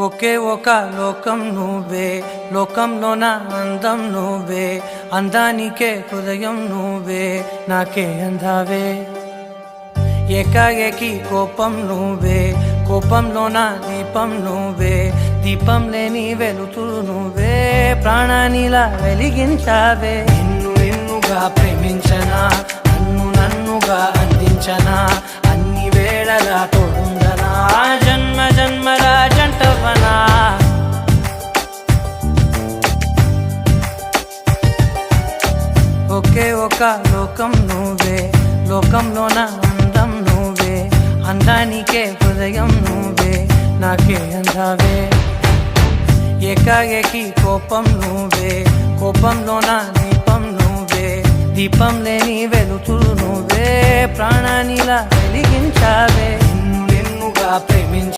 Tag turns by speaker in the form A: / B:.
A: ఒకే ఒక లోకం నువ్వే, లోకంలోన అందం నువ్వే, అందానికే హృదయం నువ్వే, నాకే అందావే. ఏకాఏకి కోపం నువ్వే, కోపంలోన దీపం నువ్వే, దీపం లేని వెలుతురు నువ్వే, ప్రాణానిలా వెలిగించావే. నిన్నుగా ప్రేమించనా, నన్నుగా అందించనా, అన్ని వేళలా తోడుందనా, జన్మ జన్మల జంటవనా. ఒకే ఒక లోకం నువ్వే, లోకంలోన అందం నువ్వే, అందానికే హృదయం నువ్వే, నాకే అందావే. ఏకాఏకి కోపం నువ్వే, కోపంలోన దీపం నువ్వే, దీపం లేని వెలుతురు నువ్వే, ప్రాణానిలా వెలిగించావే. నిన్నుగా ప్రేమించ